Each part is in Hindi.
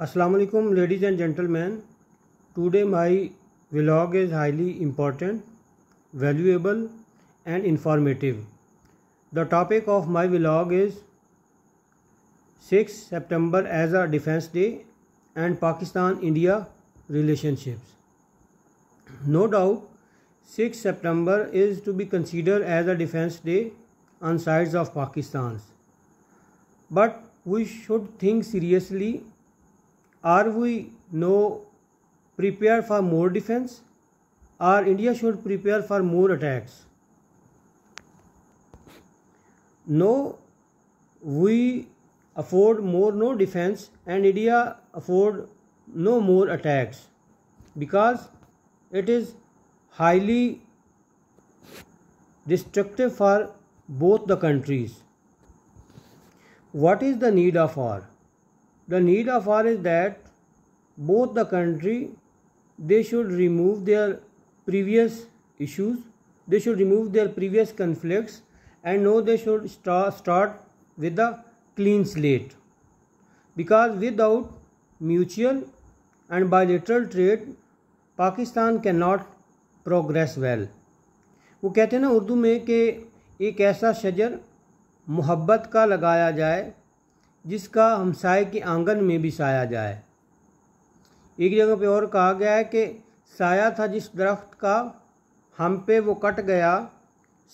Assalamu alaikum ladies and gentlemen. Today my vlog is highly important, valuable and informative. The topic of my vlog is 6 September as a Defense Day and Pakistan-India relationships. No doubt 6 September is to be considered as a Defense Day on sides of Pakistan. But we should think seriously. Are we no prepared for more defense, or India should prepare for more attacks? No, we afford no defense and India afford no more attacks because it is highly destructive for both the countries. What is the need of war? The need of war is that both the country, they should remove their previous issues, they should remove their previous conflicts, and no, they should start with a clean slate. Because without mutual and bilateral trade, Pakistan cannot progress well. वो कहते हैं ना उर्दू में कि एक ऐसा शजर मोहब्बत का लगाया जाए जिसका हमसाये के आंगन में भी साया जाए। एक जगह पे और कहा गया है कि साया था जिस दरख्त का, हम पे वो कट गया,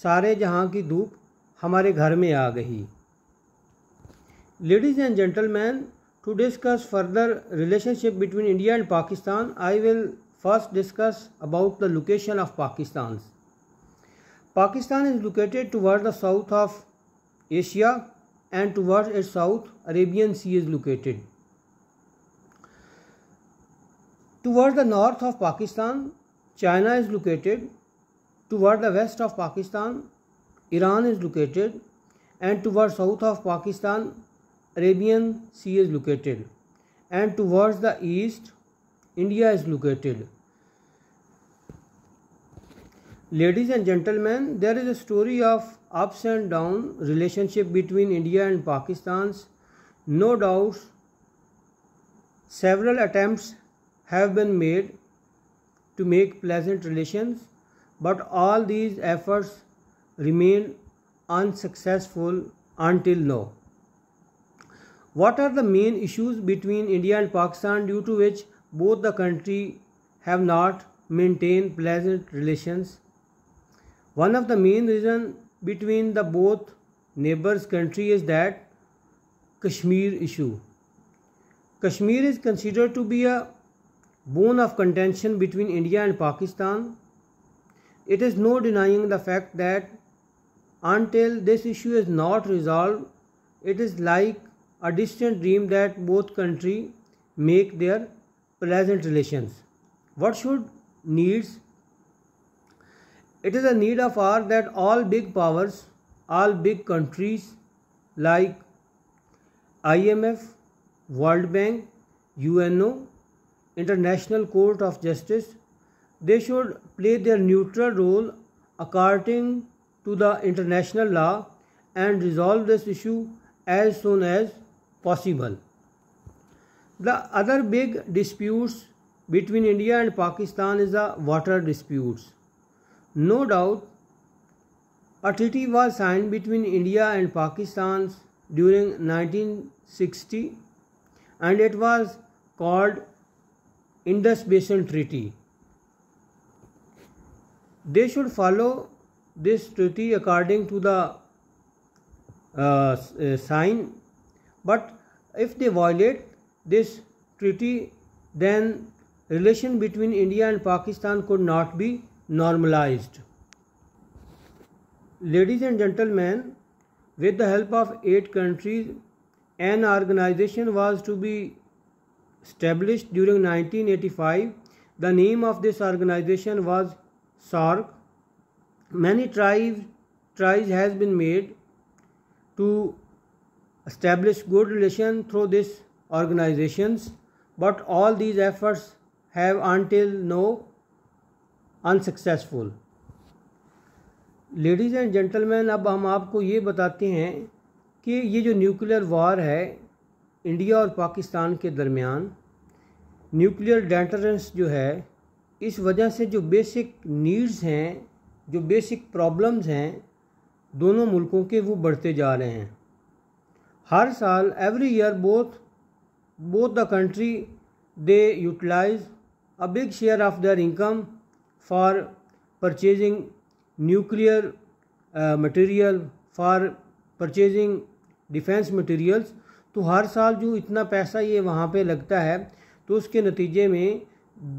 सारे जहां की धूप हमारे घर में आ गई। Ladies and gentlemen, to discuss further relationship between India and Pakistan, I will first discuss about the location of Pakistan. Pakistan is located towards the south of Asia and towards its south, Arabian Sea is located. Towards the north of Pakistan, China is located. Towards the west of Pakistan, Iran is located. And towards south of Pakistan, Arabian Sea is located. And towards the east, India is located. Ladies and gentlemen, there is a story of ups and down relationship between India and Pakistan. No doubt, several attempts have been made to make pleasant relations, but all these efforts remain unsuccessful until now. What are the main issues between India and Pakistan due to which both the countries have not maintained pleasant relations? One of the main reasons between the both neighbors country is that Kashmir issue. Kashmir is considered to be a bone of contention between India and Pakistan. It is no denying the fact that until this issue is not resolved, it is like a distant dream that both countries make their pleasant relations. What should needs? It is a need of hour that all big powers, all big countries like IMF, World Bank, UNO, International Court of Justice, they should play their neutral role according to the international law and resolve this issue as soon as possible. The other big disputes between India and Pakistan is the water disputes. No doubt, a treaty was signed between India and Pakistan during 1960 and it was called Indus Basin Treaty. They should follow this treaty according to the sign, but if they violate this treaty, then relation between India and Pakistan could not be normalized. Ladies and gentlemen, with the help of 8 countries, an organization was to be established during 1985. The name of this organization was SAARC. Many tries has been made to establish good relation through these organizations, but all these efforts have until now unsuccessful. Ladies and gentlemen, अब हम आपको ये बताते हैं कि ये जो न्यूक्लियर वार है इंडिया और पाकिस्तान के दरमियान न्यूक्लियर डेटरेंस जो है, इस वजह से जो बेसिक नीड्स हैं, जो बेसिक प्रॉब्लम्स हैं दोनों मुल्कों के, वो बढ़ते जा रहे हैं। हर साल every year both the country they utilize a big share of their income for purchasing nuclear material, for purchasing defense materials। तो हर साल जो इतना पैसा ये वहाँ पे लगता है, तो उसके नतीजे में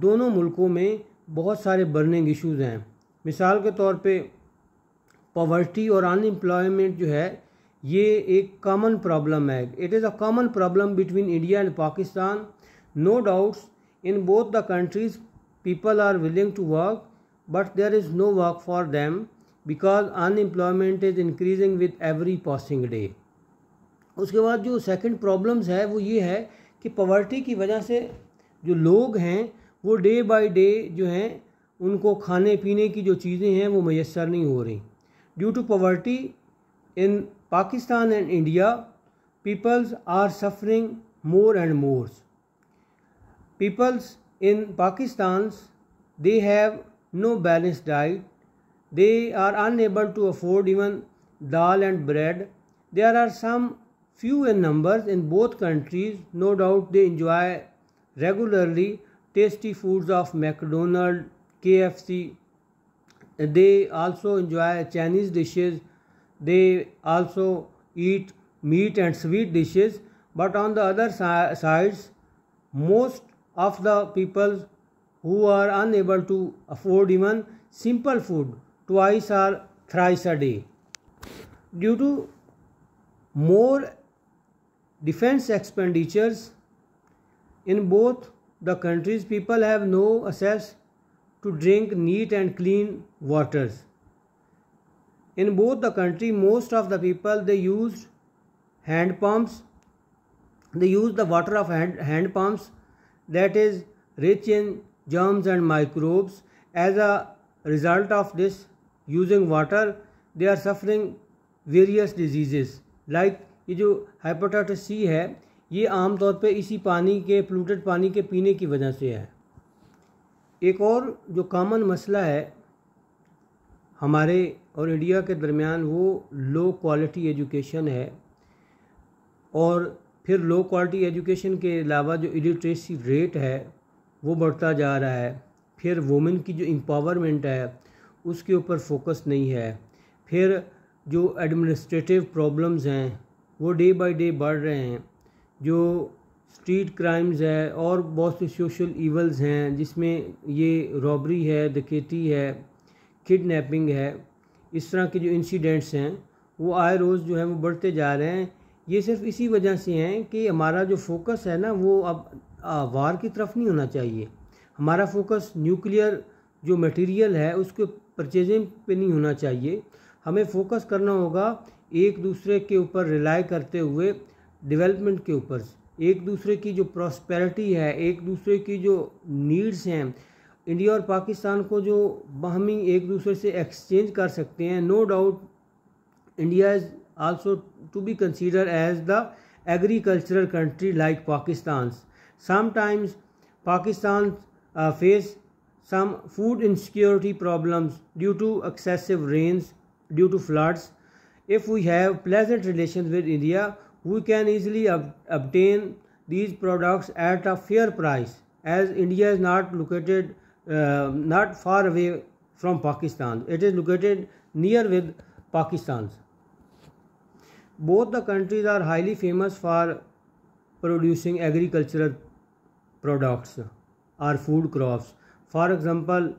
दोनों मुल्कों में बहुत सारे बर्निंग इश्यूज़ हैं। मिसाल के तौर पे पॉवर्टी और अनएम्प्लॉयमेंट जो है, ये एक कॉमन प्रॉब्लम है। It is a common problem between India and Pakistan. No doubts in both the countries people are willing to work, but there is no work for them because unemployment is increasing with every passing day. उसके बाद जो सेकंड प्रॉब्लम्स है वो ये है कि पॉवर्टी की वजह से जो लोग हैं वो डे बाय डे जो हैं उनको खाने पीने की जो चीज़ें हैं वो मैसर नहीं हो रही। Due to poverty in Pakistan and India, peoples are suffering more and more. Peoples in Pakistan, they have no balanced diet. They are unable to afford even dal and bread. There are some few in numbers in both countries. No doubt they enjoy regularly tasty foods of McDonald's, KFC. They also enjoy Chinese dishes. They also eat meat and sweet dishes, but on the other sides, most of the people who are unable to afford even simple food twice or thrice a day. Due to more defense expenditures in both the countries, people have no access to drink neat and clean waters. In both the country, most of the people they use hand pumps. They use the water of hand pumps that is rich in germs and microbes. As a result of this using water, they are suffering various diseases. Like ये जो हेपेटाइटिस सी है, ये आम तौर पे इसी पानी के पोल्यूटेड पानी के पीने की वजह से है। एक और जो कॉमन मसला है हमारे और इंडिया के दरमियान, वो लो क्वालिटी एजुकेशन है। और फिर लो क्वालिटी एजुकेशन के अलावा जो इलिटरेसी रेट है वो बढ़ता जा रहा है। फिर वुमेन की जो एम्पावरमेंट है उसके ऊपर फोकस नहीं है। फिर जो एडमिनिस्ट्रेटिव प्रॉब्लम्स हैं वो डे बाय डे बढ़ रहे हैं। जो स्ट्रीट क्राइम्स है और बहुत से सोशल इवल्स हैं, जिसमें ये रॉबरी है, डकैती है, किडनैपिंग है, इस तरह के जो इंसिडेंट्स हैं वो आए रोज़ जो है वो बढ़ते जा रहे हैं। ये सिर्फ इसी वजह से हैं कि हमारा जो फोकस है ना वो अब वार की तरफ नहीं होना चाहिए। हमारा फोकस न्यूक्लियर जो मटेरियल है उसके परचेजिंग पे नहीं होना चाहिए। हमें फोकस करना होगा एक दूसरे के ऊपर रिलाई करते हुए डेवलपमेंट के ऊपर। एक दूसरे की जो प्रॉस्पेरिटी है, एक दूसरे की जो नीड्स हैं, इंडिया और पाकिस्तान को जो बाहमी एक दूसरे से एक्सचेंज कर सकते हैं। No doubt India is also to be consider as the agricultural country like Pakistan. Sometimes Pakistan face some food insecurity problems due to excessive rains, due to floods. If we have pleasant relations with India, we can easily obtain these products at a fair price, as India is not located not far away from Pakistan. It is located near with Pakistan. Both the countries are highly famous for producing agricultural products or food crops. For example,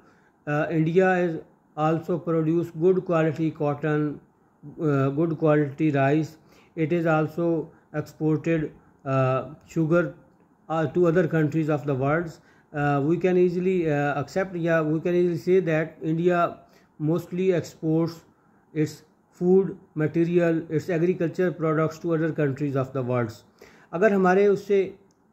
India is also produce good quality cotton, good quality rice. It is also exported sugar to other countries of the world. We can easily we can easily say that India mostly exports its food material, its agriculture products to other countries of the world. अगर हमारे उससे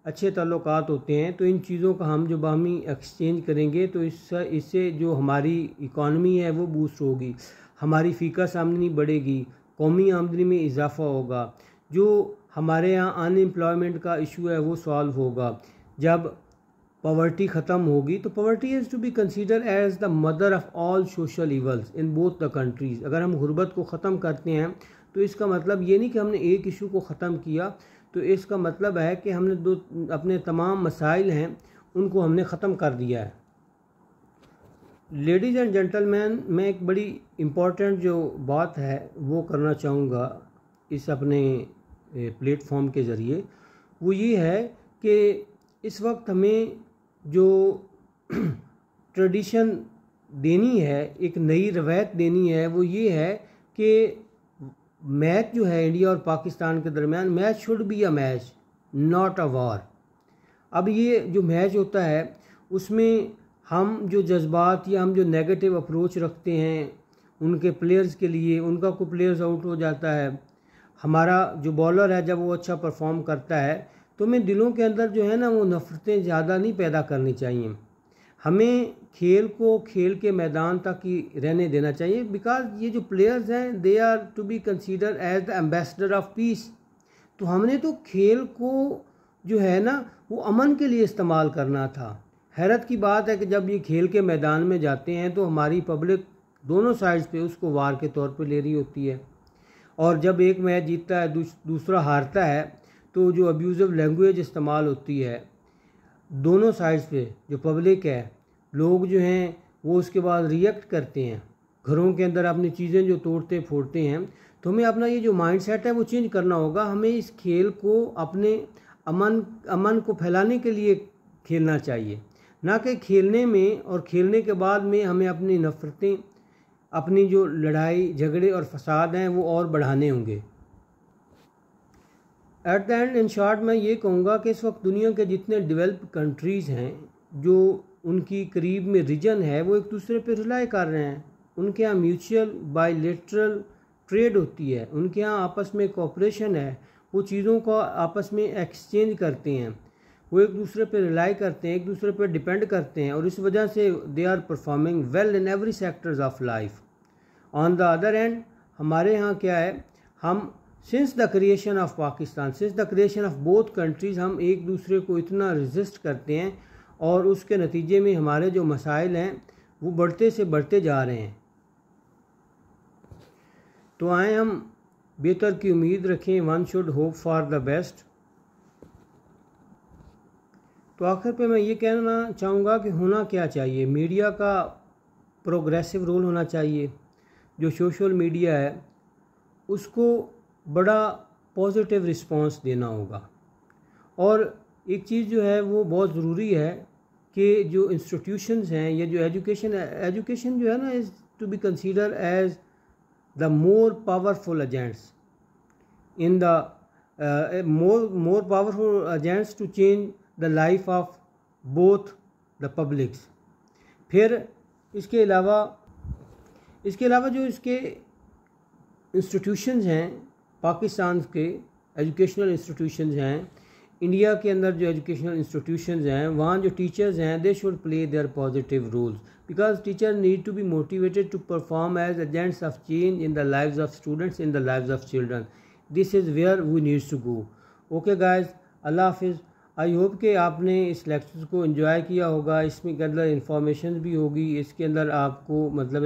अच्छे ताल्लुकात होते हैं तो इन चीज़ों का हम जो बाहमी एक्सचेंज करेंगे तो इससे जो हमारी इकॉनमी है वो बूस्ट होगी, हमारी फ़ीका आमदनी बढ़ेगी, कौमी आमदनी में इजाफ़ा होगा। जो हमारे यहाँ अनएम्प्लॉयमेंट का इशू है वो सॉल्व होगा, जब पॉवर्टी ख़त्म होगी, तो poverty is to be consider as the mother of all social evils in both the countries. अगर हम गुर्बत को ख़त्म करते हैं तो इसका मतलब ये नहीं कि हमने एक इशू को ख़त्म किया, तो इसका मतलब है कि हमने अपने तमाम मसाइल हैं उनको हमने ख़त्म कर दिया है। लेडीज़ एंड जेंटलमैन, मैं एक बड़ी इम्पॉर्टेंट जो बात है वो करना चाहूँगा इस अपने प्लेटफॉर्म के ज़रिए, वो ये है कि इस वक्त हमें जो ट्रेडिशन देनी है, एक नई रवायत देनी है, वो ये है कि मैच जो है इंडिया और पाकिस्तान के दरमियान, match should be a match not a war. अब ये जो मैच होता है उसमें हम जो जज्बात या हम जो नेगेटिव अप्रोच रखते हैं उनके प्लेयर्स के लिए, उनका कोई प्लेयर्स आउट हो जाता है, हमारा जो बॉलर है जब वो अच्छा परफॉर्म करता है, तो हमें दिलों के अंदर जो है ना वो नफ़रतें ज़्यादा नहीं पैदा करनी चाहिए। हमें खेल को खेल के मैदान तक ही रहने देना चाहिए, बिकॉज ये जो प्लेयर्स हैं they are to be consider as the ambassador of peace. तो हमने तो खेल को जो है ना वो अमन के लिए इस्तेमाल करना था। हैरत की बात है कि जब ये खेल के मैदान में जाते हैं तो हमारी पब्लिक दोनों साइड्स पे उसको वार के तौर पे ले रही होती है, और जब एक मैच जीतता है दूसरा हारता है तो जो अब्यूज़िव लैंग्वेज इस्तेमाल होती है दोनों साइड्स पे, जो पब्लिक है, लोग जो हैं वो उसके बाद रिएक्ट करते हैं, घरों के अंदर अपनी चीज़ें जो तोड़ते फोड़ते हैं। तो हमें अपना ये जो माइंडसेट है वो चेंज करना होगा। हमें इस खेल को अपने अमन को फैलाने के लिए खेलना चाहिए, ना कि खेलने में और खेलने के बाद में हमें अपनी नफ़रतें, अपनी जो लड़ाई झगड़े और फसाद हैं वो और बढ़ाने होंगे। At the and in short मैं ये कहूँगा कि इस वक्त दुनिया के जितने डेवलप्ड कंट्रीज़ हैं, जो उनकी करीब में रीजन है, वो एक दूसरे पे रिलाई कर रहे हैं। उनके यहाँ म्यूचुअल बायलैटरल ट्रेड होती है, उनके यहाँ आपस में कोऑपरेशन है, वो चीज़ों को आपस में एक्सचेंज करते हैं, वो एक दूसरे पे रिलाई करते हैं, एक दूसरे पे डिपेंड करते हैं, और इस वजह से they are performing well in every sectors of life. On the other end हमारे यहाँ क्या है, हम since the creation of Pakistan, since the creation of both countries, हम एक दूसरे को इतना रेजिस्ट करते हैं और उसके नतीजे में हमारे जो मसाइल हैं वो बढ़ते से बढ़ते जा रहे हैं। तो आए हम बेहतर की उम्मीद रखें, one should hope for the best. तो आखिर पे मैं ये कहना चाहूँगा कि होना क्या चाहिए, मीडिया का प्रोग्रेसिव रोल होना चाहिए। जो सोशल मीडिया है उसको बड़ा पॉजिटिव रिस्पांस देना होगा, और एक चीज़ जो है वो बहुत ज़रूरी है कि जो इंस्टीट्यूशंस हैं या जो एजुकेशन जो है ना is to be consider as the more powerful agents in the more powerful agents to change the life of both the publics. फिर इसके अलावा जो इसके इंस्टीट्यूशंस हैं, पाकिस्तान के एजुकेशनल इंस्टीट्यूशंस हैं, इंडिया के अंदर जो एजुकेशनल इंस्टीट्यूशंस हैं, वहाँ जो टीचर्स हैं they should play their positive roles, because teacher need to be motivated to perform as agents of change in the lives of students, in the lives of children. This is where we needs to go. Okay guys, अल्लाह हाफिज़। आई होप कि आपने इस लेक्चर को एंजॉय किया होगा। इसमें के अंदर इंफॉर्मेशन भी होगी, इसके अंदर आपको मतलब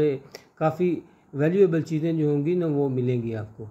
काफ़ी वैल्यूएबल चीज़ें जो होंगी ना वो मिलेंगी आपको।